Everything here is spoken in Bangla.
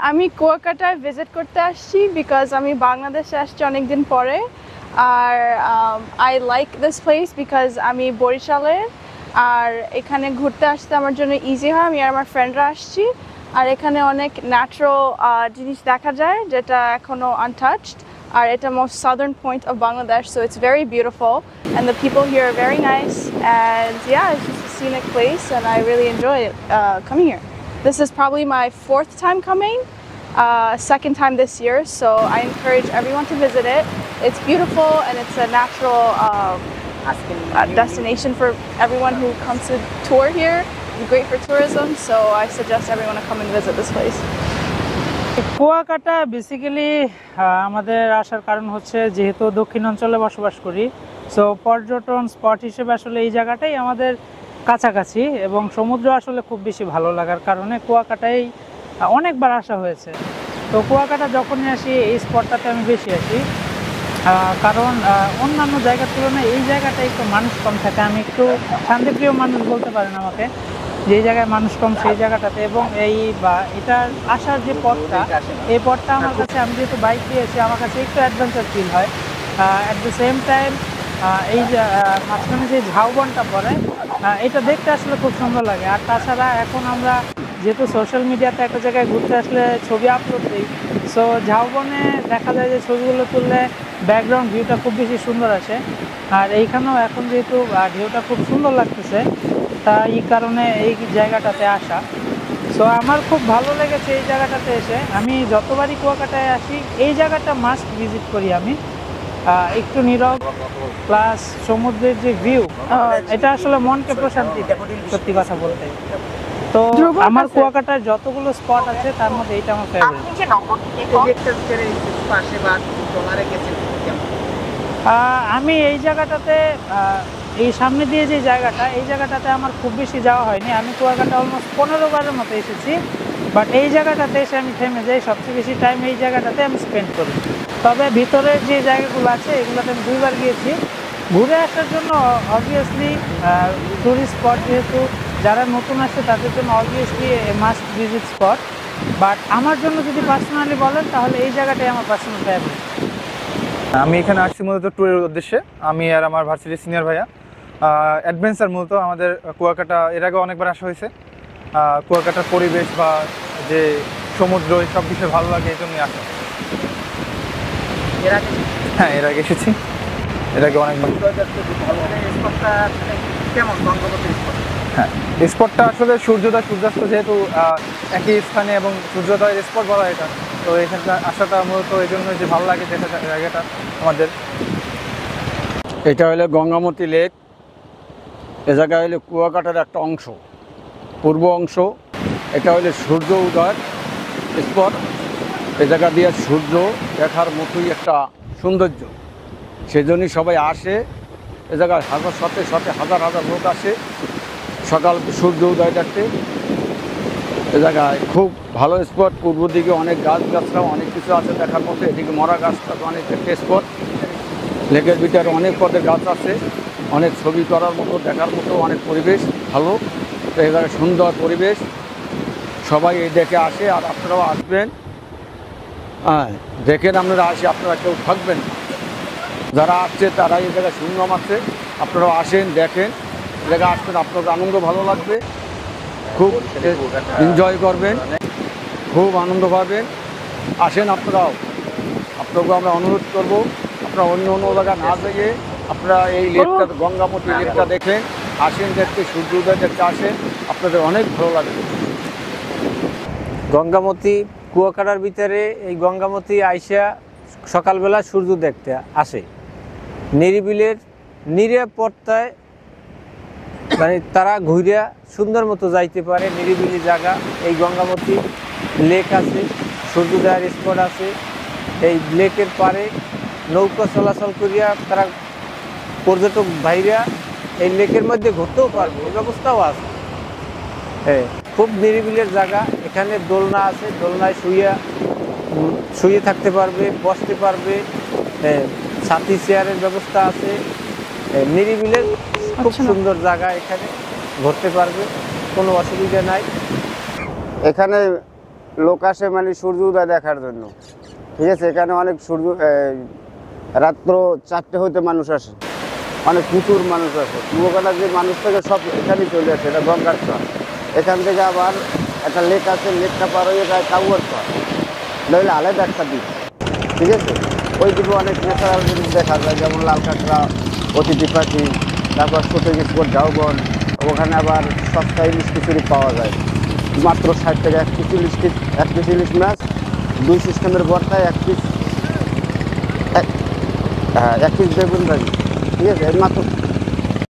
আমি কুয়াকাটায় ভিজিট করতে আসছি বিকজ আমি বাংলাদেশে আসছি অনেকদিন পরে। আর I like this place because আমি বরিশালের। আর এখানে ঘুরতে আসতে আমার জন্য ইজি হয়, আমি আর আমার ফ্রেন্ডরা আসছি। আর এখানে অনেক ন্যাচারাল জিনিস দেখা যায় যেটা এখনো আনটাচড। আর এটা most southern point of Bangladesh, so it's very beautiful and the people here are very nice, and yeah, it's just a scenic place and I really enjoy it, coming here. This is probably my 4th time coming, second time this year, so I encourage everyone to visit it. It's beautiful and it's a natural destination for everyone who comes to tour here. It's great for tourism, so I suggest everyone to come and visit this place. Kuakata basically আমাদের আসার কারণ হচ্ছে যেহেতু দক্ষিণাঞ্চলে বসবাস করি, সো পর্যটন স্পট হিসেবে আসলে এই জায়গাটাই আমাদের কাছাকাছি এবং সমুদ্র আসলে খুব বেশি ভালো লাগার কারণে কুয়াকাটায় অনেকবার আসা হয়েছে। তো কুয়াকাটা যখনই আসি এই স্পটটাতে আমি বেশি আসি, কারণ অন্যান্য জায়গার তুলনায় এই জায়গাটায় একটু মানুষ কম থাকে। আমি একটু শান্তিপ্রিয় মানুষ বলতে পারেন আমাকে, যেই জায়গায় মানুষ কম সেই জায়গাটাতে। এবং এটার আসার যে পথটা, এই পথটা আমার কাছে, আমি যেহেতু বাইক দিয়েছি, আমার কাছে একটু অ্যাডভেঞ্চার ফিল হয়। অ্যাট দ্য সেম টাইম এই যে মাঝখানে যে ঝাউবনটা পড়ে, এটা দেখতে আসলে খুব সুন্দর লাগে। আর তাছাড়া এখন আমরা যেহেতু সোশ্যাল মিডিয়াতে একটা জায়গায় ঘুরতে আসলে ছবি আপলোড দিই, সো ঝাউবনে দেখা যায় যে ছবিগুলো তুললে ব্যাকগ্রাউন্ড ভিউটা খুব বেশি সুন্দর আসে। আর এইখানেও এখন যেহেতু ভিউটা খুব সুন্দর লাগতেছে, তাই এই কারণে এই জায়গাটাতে আসা। সো আমার খুব ভালো লেগেছে এই জায়গাটাতে এসে। আমি যতবারই কুয়াকাটায় আসি এই জায়গাটা মাস্ট ভিজিট করি আমি। একটু নীরব প্লাস সমুদ্রের যে ভিউ, এটা আসলে মনকে প্রশান্তি দেয় সত্যি কথা বলতে। তো আমার কুয়াকাটার যতগুলো স্পট আছে তার মধ্যে এইটা আমার ফেভারিট। আমি এই জায়গাটাতে এই সামনে দিয়ে যে জায়গাটা, এই জায়গাটাতে আমার খুব বেশি যাওয়া হয়নি। আমি কুয়াকাটা অলমোস্ট 15 বারের মতো এসেছি, বাট এই জায়গাটাতে এসে আমি থেমে যাই। সবচেয়ে বেশি টাইম এই জায়গাটাতে আমি স্পেন্ড করি। তবে ভিতরের যে জায়গাগুলো আছে এগুলোতে আমি 2 বার গিয়েছি। ঘুরে আসার জন্য অবভিয়াসলি টুরিস্ট স্পট, যেহেতু যারা নতুন আসছে তাদের জন্য obviously must visit spot. But আমার জন্য যদি পার্সোনালি বলেন তাহলে এই জায়গাটাই আমার পার্সোনাল ফেভারিট। আমি এখানে আসছি মূলত ট্যুরের উদ্দেশ্যে। আমি আর আমার ভার্সিটির সিনিয়র ভাইয়া অ্যাডভেঞ্চার মূলত আমাদের কুয়াকাটা এর আগে অনেকবার আসা হয়েছে। কুয়াকাটার পরিবেশ বা যে সমুদ্র সব বিষয় ভালো লাগে, এই জন্যই আসা। হ্যাঁ, এর আগে এসেছি, এর আগে অনেকবার। হ্যাঁ, স্পটটা আসলে সূর্যোদয় সূর্যাস্ত যেহেতু একই স্থানে এবং সূর্যোদয়ের স্পট বলা এটা, তো এখানটা আসাটা মূলত এই জন্য যে ভালো লাগে যেটা জায়গাটা আমাদের। এটা হলো গঙ্গামতী লেক। এ জায়গা হলো কুয়াকাটার একটা অংশ, পূর্ব অংশ। এটা হলো সূর্য উদয়ের স্পট। এ জায়গা দিয়ে সূর্য দেখার মতোই একটা সৌন্দর্য, সেজন্যই সবাই আসে এ জায়গায়। শতে হাজার হাজার লোক আসে সকাল সূর্য উদয় দেখতে। এ জায়গায় খুব ভালো স্পট। পূর্ব দিকে অনেক গাছগাছরা অনেক কিছু আছে দেখার মতো। এদিকে মরা গাছটা অনেক একটা স্পট। লেকের ভিতরে অনেক পদের গাছ আছে, অনেক ছবি করার মতো, দেখার মতো অনেক পরিবেশ ভালো। তো এ জায়গায় সুন্দর পরিবেশ, সবাই এই দেখে আসে। আর আপনারাও আসবেন, হ্যাঁ দেখেন আপনারা আসে, আপনারা কেউ থাকবেন। যারা আসছে তারা এই জায়গায় সুন্দর আছে, আপনারাও আসেন দেখেন। জায়গায় আসবেন, আপনাদের আনন্দ ভালো লাগবে, খুব এনজয় করবেন, খুব আনন্দ পাবেন। আসেন আপনারাও, আপনাকেও আমরা অনুরোধ করবো আপনারা অন্য জায়গা না যেয়ে আপনারা এই লেকটা, গঙ্গামতী লেকটা দেখেন, আসেন দেখতে, সূর্যোদয় দেখতে আসেন, আপনাদের অনেক ভালো লাগবে। গঙ্গামতী কুয়াকাটার ভিতরে এই গঙ্গামতী আইসা সকালবেলা সূর্য দেখতে আসে। নিরিবিলের নিরাপত্তায় মানে তারা ঘুরিয়া সুন্দর মতো যাইতে পারে। নিরিবিলি জায়গা, এই গঙ্গামতী লেক আছে, সূর্যোদয়ের স্পট আছে। এই লেকের পারে নৌকা চলাচল করিয়া তারা পর্যটক ভাইরা এই লেকের মধ্যে ঘুরতেও পারবে, এই ব্যবস্থাও আছে। হ্যাঁ, খুব নিরিবিলের জায়গা। এখানে দোলনা আছে, দোলনায় শুয়ে থাকতে পারবে, বসতে পারবে। সাথী চেয়ারের ব্যবস্থা আছে। নিরিবিলের খুব সুন্দর জায়গা, এখানে ঘুরতে পারবে, কোনো অসুবিধা নাই। এখানে লোক আসে মানে সূর্য উদয় দেখার জন্য, ঠিক আছে। এখানে অনেক রাত্র 4টে হইতে মানুষ আসে, অনেক প্রচুর মানুষ আসে। কুয়াকাটার যে মানুষ থেকে সব এখানেই চলে আসে, এটা গঙ্গার চর। এখান থেকে আবার একটা লেক আছে, লেকটা পার হয়ে যায় কাউয়ার চর, নইলে আলাদা একটা দ্বীপ, ঠিক আছে। ওই দ্বীপে অনেক ন্যাচারাল জিনিস দেখা যায়, যেমন লাল কাঁকড়া, অতিথি পাখি, তারপর শুটিং স্পট ঝাউবন। ওখানে আবার সস্তা ইলিশ খিচুড়ি পাওয়া যায় মাত্র 60 টাকা। এক পিস ইলিশ মাছ, 2 সিস্টেমের ভর্তায় এক পিস বেগুন ভাজি, ঠিক আছে, মাত্র